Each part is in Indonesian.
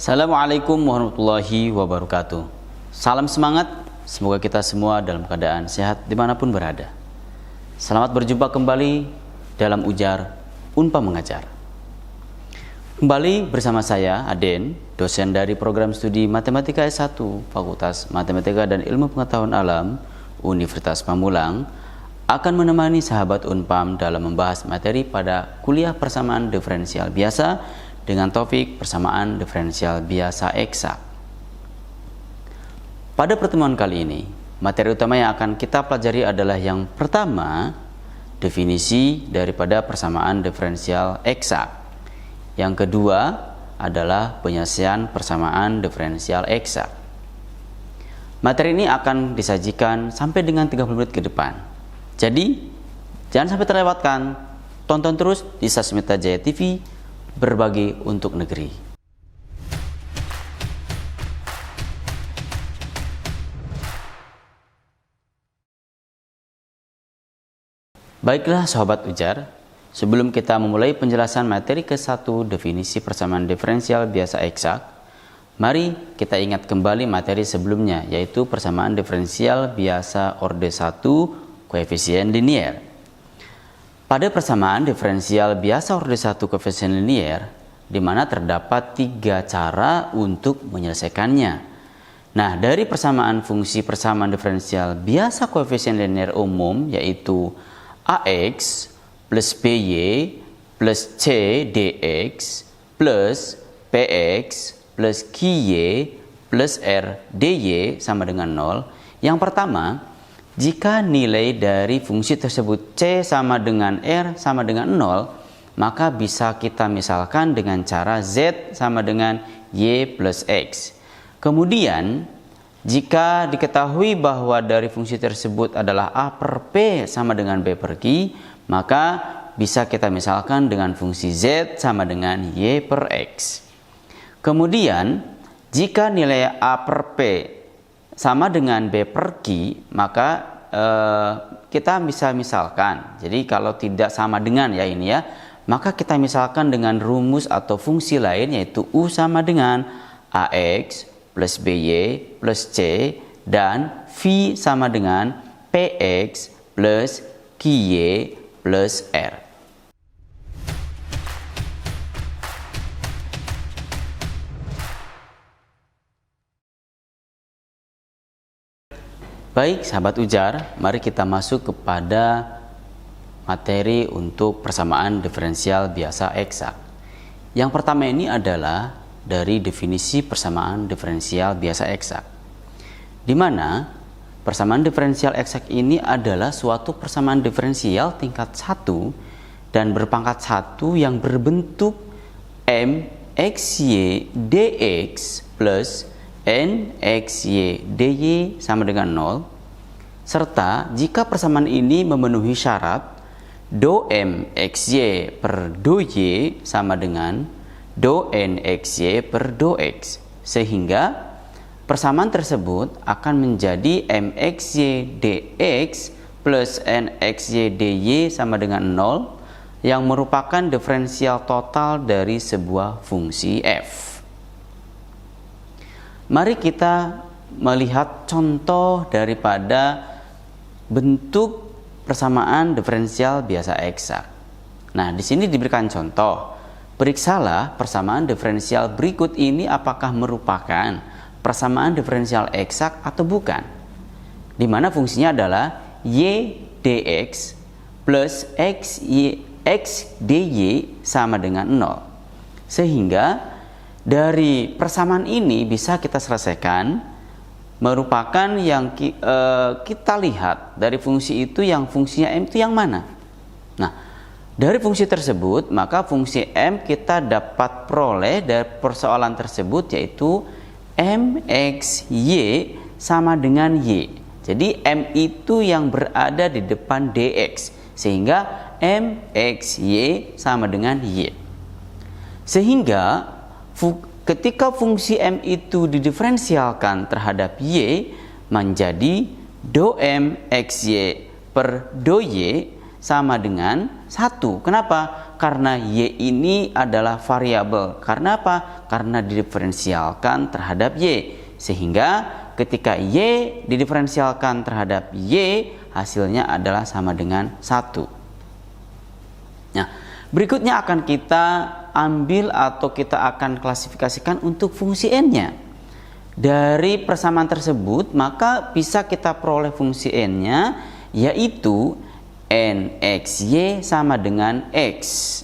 Assalamualaikum warahmatullahi wabarakatuh. Salam semangat, semoga kita semua dalam keadaan sehat dimanapun berada. Selamat berjumpa kembali dalam Ujar Unpam Mengajar. Kembali bersama saya, Aden, dosen dari program studi Matematika S1 Fakultas Matematika dan Ilmu Pengetahuan Alam Universitas Pamulang, akan menemani sahabat Unpam dalam membahas materi pada kuliah persamaan diferensial biasa dengan topik persamaan diferensial biasa eksak. Pada pertemuan kali ini, materi utama yang akan kita pelajari adalah yang pertama, definisi daripada persamaan diferensial eksak. Yang kedua adalah penyelesaian persamaan diferensial eksak. Materi ini akan disajikan sampai dengan 30 menit ke depan. Jadi, jangan sampai terlewatkan. Tonton terus di Sasmita Jaya TV, berbagi untuk negeri. Baiklah sahabat ujar, sebelum kita memulai penjelasan materi ke-1 definisi persamaan diferensial biasa eksak, mari kita ingat kembali materi sebelumnya, yaitu persamaan diferensial biasa orde 1 koefisien linier. Pada persamaan diferensial biasa orde 1 koefisien linier, di mana terdapat 3 cara untuk menyelesaikannya. Nah, dari persamaan fungsi persamaan diferensial biasa koefisien linier umum, yaitu AX plus BY plus C DX plus PX plus QY plus R DY sama dengan 0. Yang pertama, jika nilai dari fungsi tersebut C sama dengan R sama dengan 0, maka bisa kita misalkan dengan cara Z sama dengan Y plus X. Kemudian, jika diketahui bahwa dari fungsi tersebut adalah A per P sama dengan B per Q, maka bisa kita misalkan dengan fungsi Z sama dengan Y per X. Kemudian, jika nilai A per P sama dengan B per Q, maka kita bisa misalkan, jadi kalau tidak sama dengan ya ini ya, maka kita misalkan dengan rumus atau fungsi lain, yaitu U sama dengan AX plus BY plus C dan V sama dengan PX plus QY plus R. Baik sahabat ujar, mari kita masuk kepada materi untuk persamaan diferensial biasa eksak. Yang pertama ini adalah dari definisi persamaan diferensial biasa eksak, di mana persamaan diferensial eksak ini adalah suatu persamaan diferensial tingkat 1 dan berpangkat 1 yang berbentuk MXY dx plus NXY dy sama dengan 0, serta jika persamaan ini memenuhi syarat do MXY per do Y sama dengan do NXY per do X, sehingga persamaan tersebut akan menjadi MXY dx plus NXY dy sama dengan 0 yang merupakan diferensial total dari sebuah fungsi f. Mari kita melihat contoh daripada bentuk persamaan diferensial biasa eksak. Nah, di sini diberikan contoh. Periksalah persamaan diferensial berikut ini apakah merupakan persamaan diferensial eksak atau bukan. Di mana fungsinya adalah y dx plus x dy sama dengan 0. Sehingga dari persamaan ini bisa kita selesaikan merupakan yang kita lihat dari fungsi itu, yang fungsinya M itu yang mana. Nah, dari fungsi tersebut maka fungsi M kita dapat peroleh dari persoalan tersebut, yaitu MXY sama dengan Y. Jadi M itu yang berada di depan DX, sehingga MXY sama dengan Y. Sehingga ketika fungsi M itu didiferensialkan terhadap Y menjadi do M XY per do Y, sama dengan 1. Kenapa? Karena Y ini adalah variabel. Karena apa? Karena didiferensialkan terhadap Y. Sehingga ketika Y didiferensialkan terhadap Y, hasilnya adalah sama dengan 1. Nah, berikutnya akan kita ambil atau kita akan klasifikasikan untuk fungsi N-nya. Dari persamaan tersebut, maka bisa kita peroleh fungsi N-nya, yaitu NXY sama dengan X.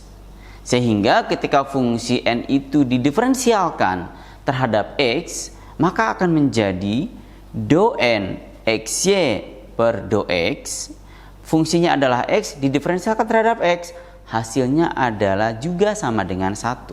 Sehingga ketika fungsi N itu didiferensialkan terhadap X, maka akan menjadi do N XY per do X. Fungsinya adalah X, didiferensialkan terhadap X, hasilnya adalah juga sama dengan 1.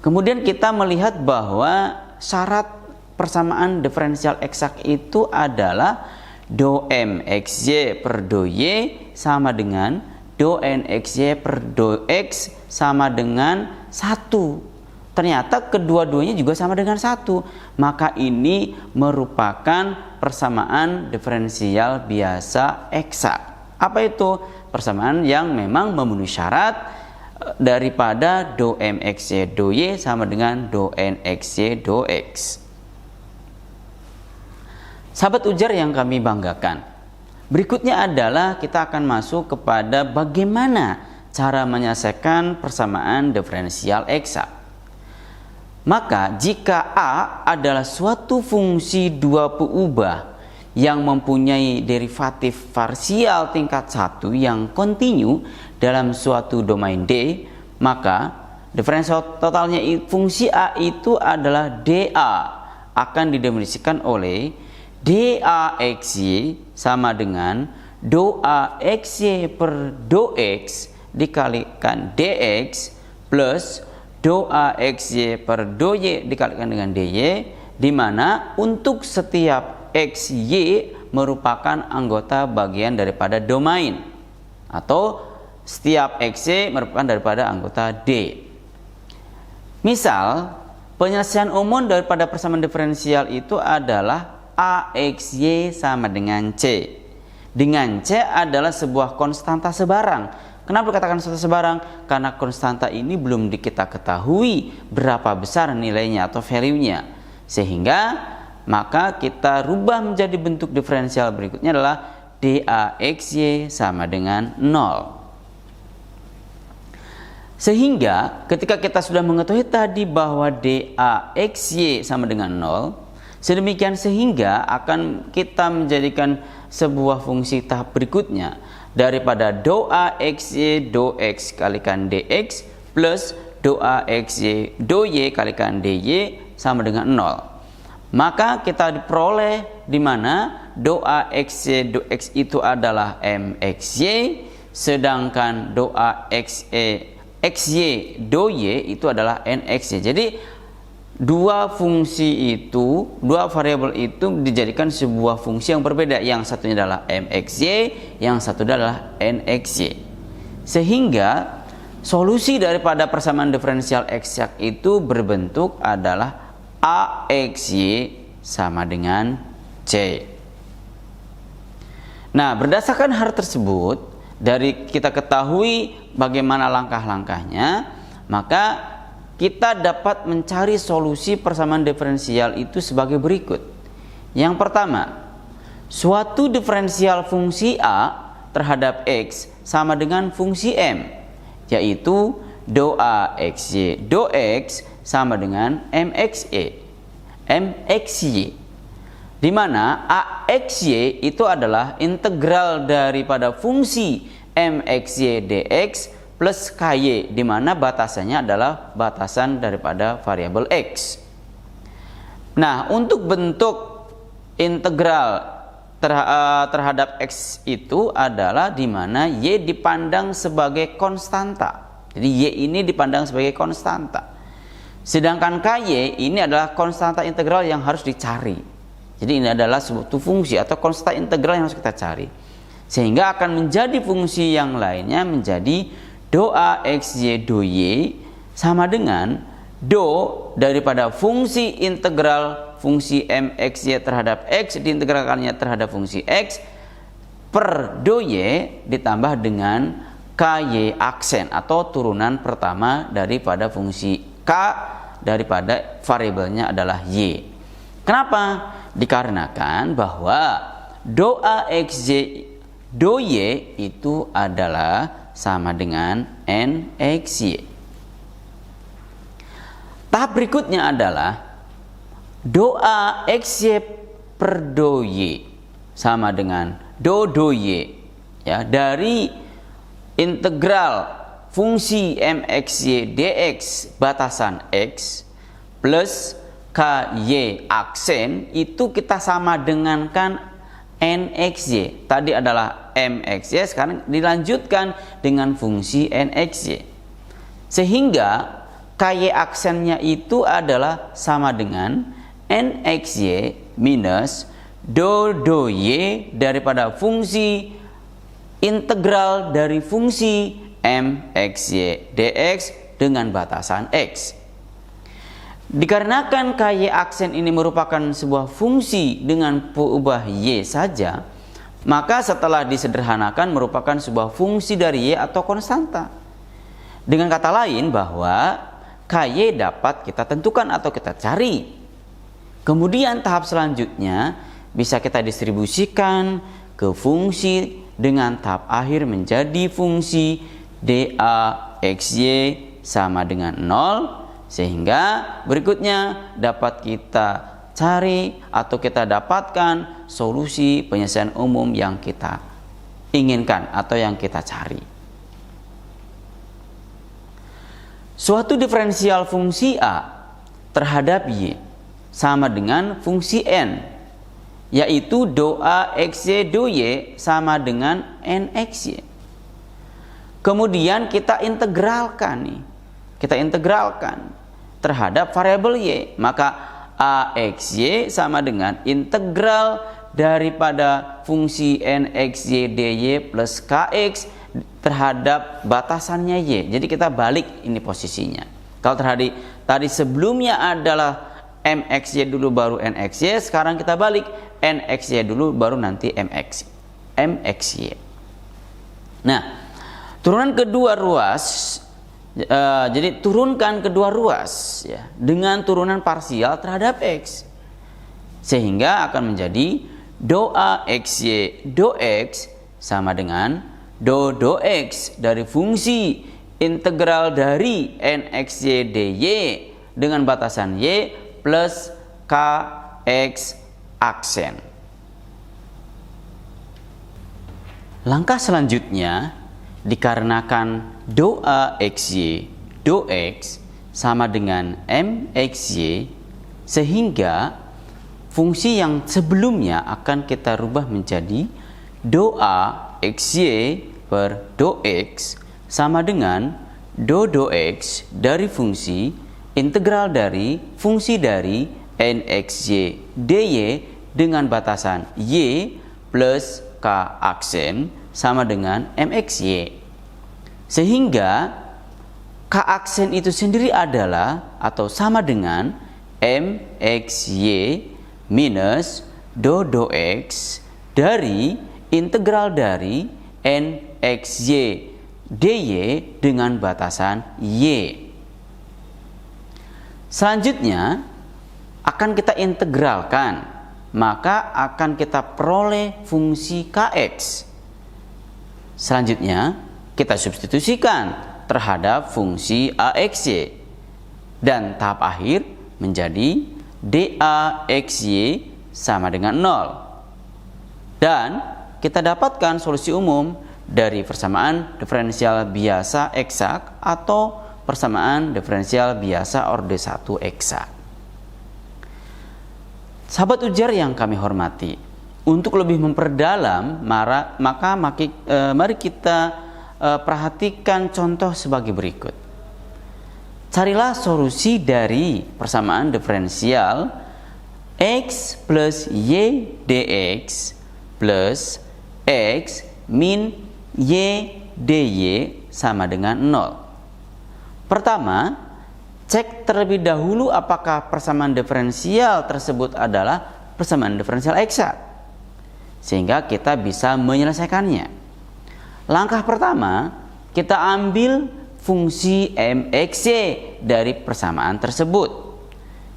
Kemudian kita melihat bahwa syarat persamaan diferensial eksak itu adalah do M XY per do Y sama dengan do N XY per do X sama dengan 1. Ternyata kedua-duanya juga sama dengan 1. Maka ini merupakan persamaan diferensial biasa eksak. Apa itu? Persamaan yang memang memenuhi syarat daripada do M XY do Y sama dengan do N XY do X. Sahabat ujar yang kami banggakan, berikutnya adalah kita akan masuk kepada bagaimana cara menyelesaikan persamaan diferensial eksak. Maka jika A adalah suatu fungsi dua peubah yang mempunyai derivatif parsial tingkat 1 yang kontinu dalam suatu domain D, maka diferensial totalnya fungsi A itu adalah dA, akan didefinisikan oleh dA XY sama dengan do A XY per do X dikalikan dx plus do A XY per do Y dikalikan dengan dy, di mana untuk setiap XY merupakan anggota bagian daripada domain, atau setiap XY merupakan daripada anggota D. Misal, penyelesaian umum daripada persamaan diferensial itu adalah AXY sama dengan C. Dengan C adalah sebuah konstanta sebarang. Kenapa dikatakan konstanta sebarang? Karena konstanta ini belum kita ketahui berapa besar nilainya atau value-nya. Sehingga maka kita rubah menjadi bentuk diferensial berikutnya adalah dAXY sama dengan 0. Sehingga ketika kita sudah mengetahui tadi bahwa dAXY sama dengan 0, sedemikian sehingga akan kita menjadikan sebuah fungsi tahap berikutnya daripada do A XY do X kalikan dx plus do A XY do Y kalikan dy sama dengan 0. Maka kita diperoleh di mana do A XY do X itu adalah MXY, sedangkan do A XY do Y itu adalah NXY. Jadi dua fungsi itu, dua variabel itu dijadikan sebuah fungsi yang berbeda. Yang satunya adalah MXY, yang satu adalah NXY. Sehingga solusi daripada persamaan diferensial eksak itu berbentuk adalah AXY sama dengan C. Nah, berdasarkan hal tersebut, dari kita ketahui bagaimana langkah-langkahnya, maka kita dapat mencari solusi persamaan diferensial itu sebagai berikut. Yang pertama, suatu diferensial fungsi A terhadap X sama dengan fungsi M, yaitu do A XY do X sama dengan MXY, di mana AXY itu adalah integral daripada fungsi MXY dx plus KY, di mana batasannya adalah batasan daripada variabel X. Nah, untuk bentuk integral terhadap X itu adalah di mana Y dipandang sebagai konstanta. Jadi Y ini dipandang sebagai konstanta. Sedangkan KY ini adalah konstanta integral yang harus dicari. Jadi ini adalah suatu fungsi atau konstanta integral yang harus kita cari. Sehingga akan menjadi fungsi yang lainnya menjadi do A XY do Y sama dengan do daripada fungsi integral fungsi MXY terhadap X diintegralkannya terhadap fungsi X per do Y ditambah dengan KY aksen atau turunan pertama daripada fungsi K daripada variabelnya adalah Y. Kenapa? Dikarenakan bahwa do A X Y do Y itu adalah sama dengan N X Y. Tahap berikutnya adalah do A X Y per do Y sama dengan do Y, ya, dari integral fungsi MXY dx batasan X plus KY aksen itu kita sama dengankan NXY. Tadi adalah MXY, sekarang dilanjutkan dengan fungsi NXY. Sehingga KY aksennya itu adalah sama dengan NXY minus do Y daripada fungsi integral dari fungsi MXY dx dengan batasan X. Dikarenakan KY aksen ini merupakan sebuah fungsi dengan peubah Y saja, maka setelah disederhanakan merupakan sebuah fungsi dari Y atau konstanta. Dengan kata lain bahwa KY dapat kita tentukan atau kita cari. Kemudian tahap selanjutnya bisa kita distribusikan ke fungsi dengan tahap akhir menjadi fungsi dAXY sama dengan 0. Sehingga berikutnya dapat kita cari atau kita dapatkan solusi penyelesaian umum yang kita inginkan atau yang kita cari. Suatu diferensial fungsi A terhadap Y sama dengan fungsi N, yaitu do A XY do Y sama dengan NXY. Kemudian kita integralkan nih. Kita integralkan terhadap variabel Y, maka AXY sama dengan integral daripada fungsi NXY dy plus KX terhadap batasannya Y. Jadi kita balik ini posisinya. Kalau tadi sebelumnya adalah MXY dulu baru NXY, sekarang kita balik NXY dulu baru nanti MXY. Nah, turunan kedua ruas, jadi turunkan kedua ruas ya dengan turunan parsial terhadap X, sehingga akan menjadi do A XY do X sama dengan do X dari fungsi integral dari NXY dy dengan batasan Y plus KX aksen. Langkah selanjutnya, dikarenakan do A XY do X sama dengan MXY, sehingga fungsi yang sebelumnya akan kita rubah menjadi do A XY per do X sama dengan do X dari fungsi integral dari fungsi dari NXY dy dengan batasan Y plus K aksen sama dengan MXY. Sehingga K aksen itu sendiri adalah atau sama dengan MXY minus do X dari integral dari NXY dy dengan batasan Y. Selanjutnya akan kita integralkan, maka akan kita peroleh fungsi KX. Selanjutnya kita substitusikan terhadap fungsi AXY dan tahap akhir menjadi dAXY sama dengan 0. Dan kita dapatkan solusi umum dari persamaan diferensial biasa eksak atau persamaan diferensial biasa orde 1 eksak. Sahabat ujar yang kami hormati, untuk lebih memperdalam maka mari kita perhatikan contoh sebagai berikut. Carilah solusi dari persamaan diferensial X plus Y dx plus X min Y dy sama dengan 0. Pertama, cek terlebih dahulu apakah persamaan diferensial tersebut adalah persamaan diferensial eksak. sehingga kita bisa menyelesaikannya. Langkah pertama, kita ambil fungsi mxy dari persamaan tersebut,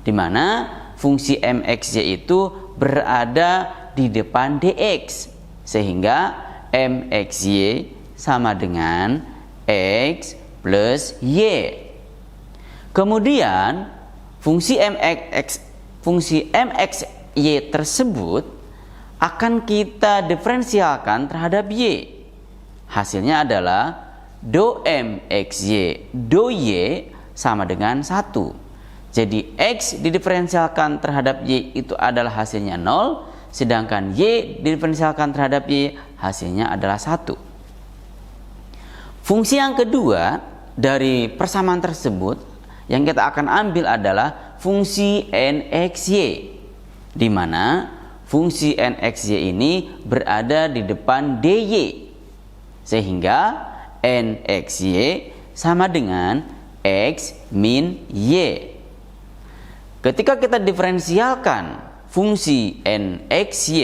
di mana fungsi mxy itu berada di depan dx, sehingga mxy sama dengan x plus y. Kemudian fungsi mxy tersebut akan kita diferensialkan terhadap y. Hasilnya adalah do mxy do y sama dengan 1. Jadi x didiferensialkan terhadap y itu adalah hasilnya 0, sedangkan y didiferensialkan terhadap y hasilnya adalah 1. Fungsi yang kedua dari persamaan tersebut yang kita akan ambil adalah fungsi nxy, di mana fungsi nxy ini berada di depan dy, sehingga nxy sama dengan x min y. Ketika kita diferensialkan fungsi nxy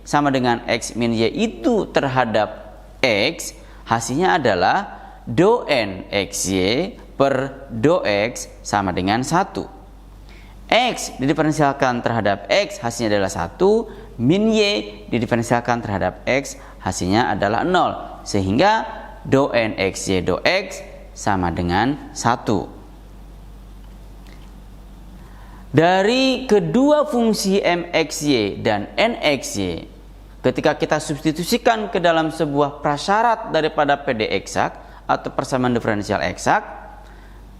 sama dengan x min y itu terhadap x, hasilnya adalah do nxy per do x sama dengan 1. X didiferensialkan terhadap x, hasilnya adalah 1, min y didiferensialkan terhadap x, hasilnya adalah 0, sehingga do nxy do x sama dengan 1. Dari kedua fungsi mxy dan nxy, ketika kita substitusikan ke dalam sebuah prasyarat daripada PD eksak atau persamaan diferensial eksak,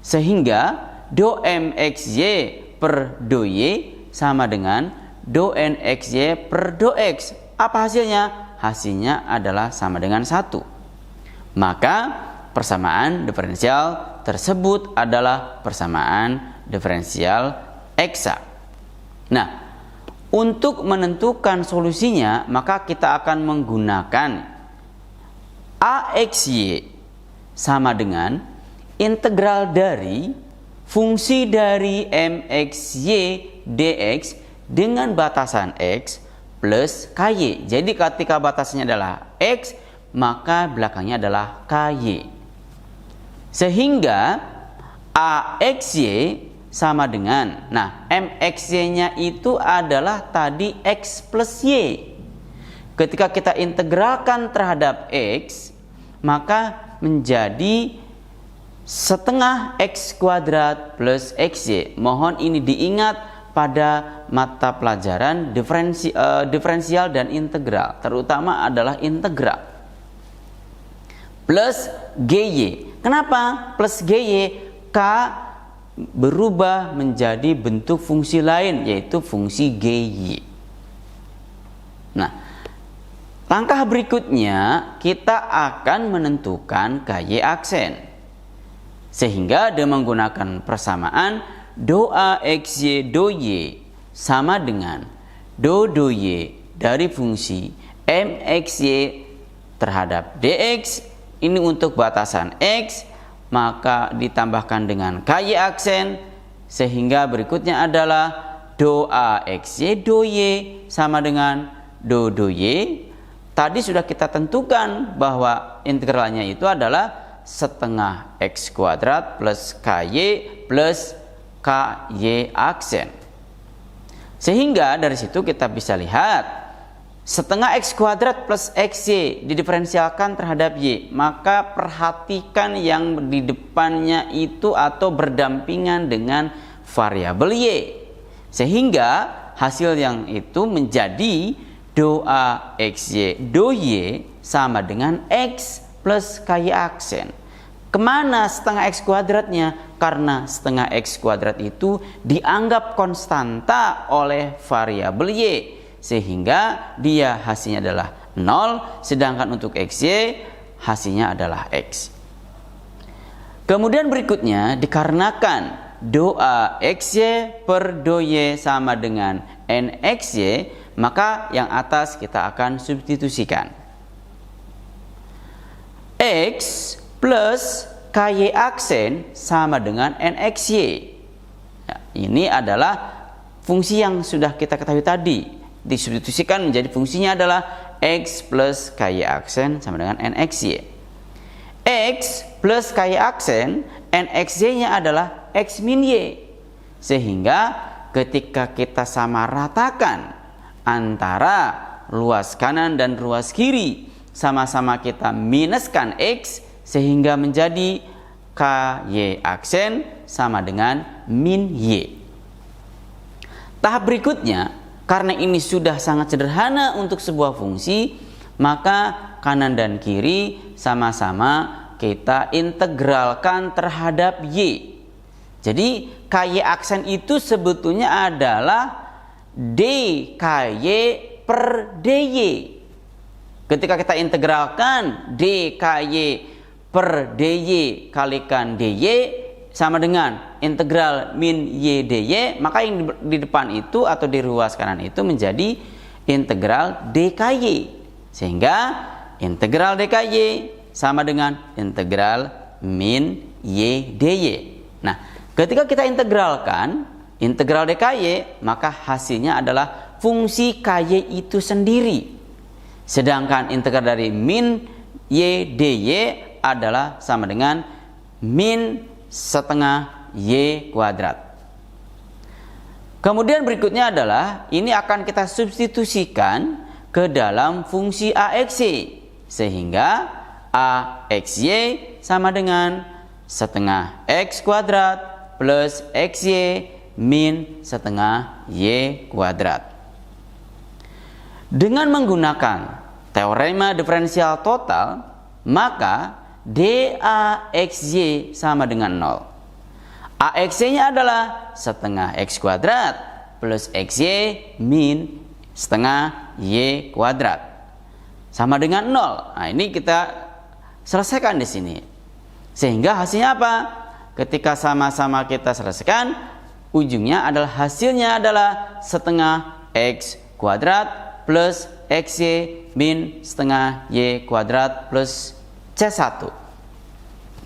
sehingga do mxy per do y sama dengan do nxy per do x. Apa hasilnya? Hasilnya adalah sama dengan 1. Maka persamaan diferensial tersebut adalah persamaan diferensial eksak. Nah, untuk menentukan solusinya, maka kita akan menggunakan AXY sama dengan integral dari fungsi dari MXY dx dengan batasan x plus KY. Jadi ketika batasannya adalah x, maka belakangnya adalah KY. Sehingga AXY sama dengan, nah mxy-nya itu adalah tadi x plus y. Ketika kita integralkan terhadap x, maka menjadi setengah x kuadrat plus xy. Mohon ini diingat pada mata pelajaran diferensial dan integral, terutama adalah integral. Plus gy. Kenapa plus gy? K berubah menjadi bentuk fungsi lain, yaitu fungsi gy. Nah, langkah berikutnya kita akan menentukan ky aksen, sehingga dengan menggunakan persamaan do axy do y sama dengan do y dari fungsi mxy terhadap dx, ini untuk batasan x, maka ditambahkan dengan ky aksen, sehingga berikutnya adalah do axy do y sama dengan do y. Tadi sudah kita tentukan bahwa integralnya itu adalah setengah x kuadrat plus ky plus ky aksen. Sehingga dari situ kita bisa lihat setengah x kuadrat plus xy didiferensialkan terhadap y, maka perhatikan yang di depannya itu atau berdampingan dengan variabel y, sehingga hasil yang itu menjadi do axy do y sama dengan x plus ky aksen. Kemana setengah x kuadratnya? Karena setengah x kuadrat itu dianggap konstanta oleh variabel y, sehingga dia hasilnya adalah 0, sedangkan untuk xy hasilnya adalah x. Kemudian berikutnya, dikarenakan do xy per do y sama dengan nxy, maka yang atas kita akan substitusikan. X plus ky aksen sama dengan nxy. Nah, ini adalah fungsi yang sudah kita ketahui tadi. Disubstitusikan menjadi fungsinya adalah X plus KY aksen sama dengan NXY. X plus KY aksen, NXY-nya adalah X min Y. Sehingga ketika kita samaratakan antara ruas kanan dan ruas kiri, sama-sama kita minuskan X sehingga menjadi KY aksen sama dengan min Y. Tahap berikutnya, karena ini sudah sangat sederhana untuk sebuah fungsi, maka kanan dan kiri sama-sama kita integralkan terhadap Y. Jadi KY aksen itu sebetulnya adalah DKY per DY. Ketika kita integralkan DKY per DY kalikan DY sama dengan integral min Y DY, maka yang di depan itu atau di ruas kanan itu menjadi integral DKY. Sehingga integral DKY sama dengan integral min Y DY. Nah, ketika kita integralkan integral DKY, maka hasilnya adalah fungsi KY itu sendiri. Sedangkan integral dari min Y DY adalah sama dengan min setengah Y kuadrat. Kemudian berikutnya adalah ini akan kita substitusikan ke dalam fungsi AXY, sehingga AXY sama dengan setengah X kuadrat plus XY min setengah Y kuadrat. Dengan menggunakan teorema diferensial total, maka DAXY sama dengan 0. AXY-nya adalah setengah X kuadrat plus XY min setengah Y kuadrat sama dengan 0. Nah, ini kita selesaikan di sini. Sehingga hasilnya apa? Ketika sama-sama kita selesaikan, ujungnya adalah hasilnya adalah setengah X kuadrat plus XY min setengah Y kuadrat plus C1.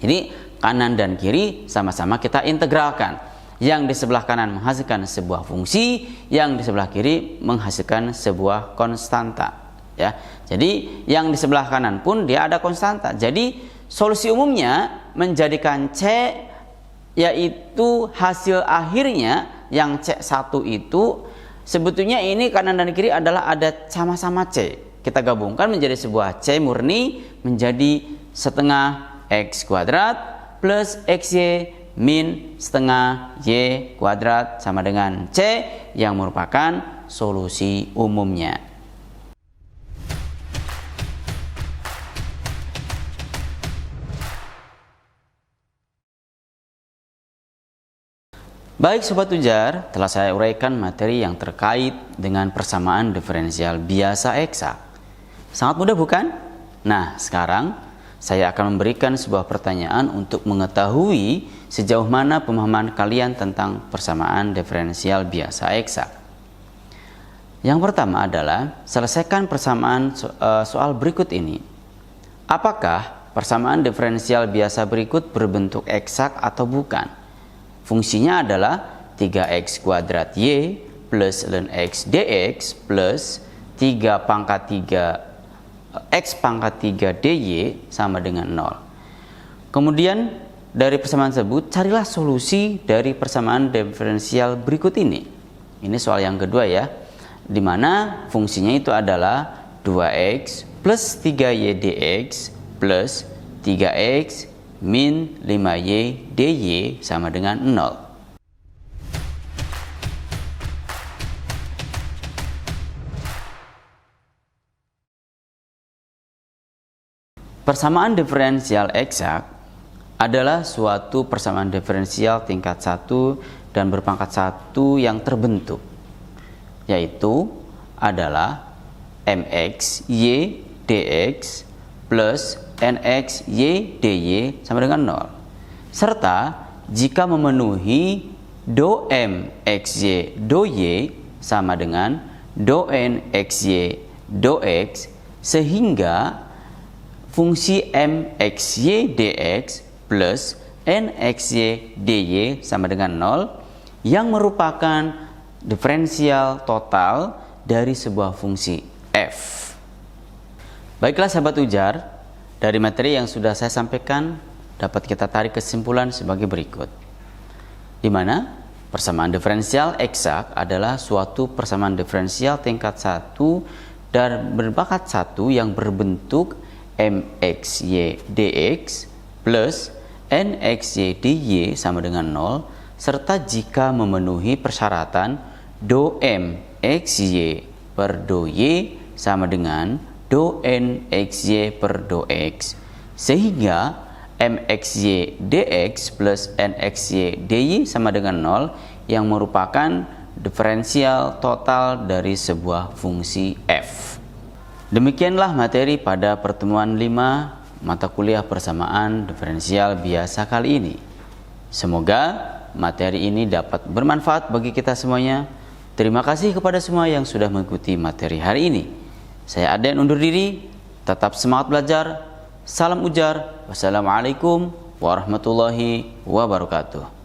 Jadi kanan dan kiri sama-sama kita integralkan. Yang di sebelah kanan menghasilkan sebuah fungsi, yang di sebelah kiri menghasilkan sebuah konstanta. Ya, jadi yang di sebelah kanan pun dia ada konstanta. Jadi solusi umumnya menjadikan C, yaitu hasil akhirnya yang C1 itu sebetulnya ini kanan dan kiri adalah ada sama-sama C. Kita gabungkan menjadi sebuah C murni menjadi setengah X kuadrat plus XY min setengah Y kuadrat sama dengan C yang merupakan solusi umumnya. Baik Sobat Ujar, telah saya uraikan materi yang terkait dengan persamaan diferensial biasa eksak. Sangat mudah bukan? Nah, sekarang saya akan memberikan sebuah pertanyaan untuk mengetahui sejauh mana pemahaman kalian tentang persamaan diferensial biasa eksak. Yang pertama adalah selesaikan persamaan soal berikut ini. Apakah persamaan diferensial biasa berikut berbentuk eksak atau bukan? Fungsinya adalah 3x kuadrat Y plus ln X dx plus 3 pangkat 3 X pangkat 3 dy sama dengan 0. Kemudian dari persamaan tersebut carilah solusi dari persamaan diferensial berikut ini. Ini soal yang kedua ya, di mana fungsinya itu adalah 2x plus 3y dx plus 3x min 5y dy sama dengan 0. Persamaan diferensial eksak adalah suatu persamaan diferensial tingkat 1 dan berpangkat 1 yang terbentuk, yaitu adalah mx y dx plus nx y dy sama dengan 0, serta jika memenuhi do m xy do y sama dengan do n xy do x, sehingga fungsi mxy dx plus nxy dy sama dengan 0 yang merupakan diferensial total dari sebuah fungsi f. Baiklah sahabat ujar, dari materi yang sudah saya sampaikan dapat kita tarik kesimpulan sebagai berikut. Di mana persamaan diferensial eksak adalah suatu persamaan diferensial tingkat 1 dan berbakat 1 yang berbentuk mxy dx plus nxy dy sama dengan 0, serta jika memenuhi persyaratan do m xy per do y sama dengan do n xy per do x, sehingga mxy dx plus nxy dy sama dengan 0 yang merupakan diferensial total dari sebuah fungsi f. Demikianlah materi pada pertemuan 5 mata kuliah persamaan diferensial biasa kali ini. Semoga materi ini dapat bermanfaat bagi kita semuanya. Terima kasih kepada semua yang sudah mengikuti materi hari ini. Saya Aden undur diri, tetap semangat belajar. Salam ujar. Wassalamualaikum warahmatullahi wabarakatuh.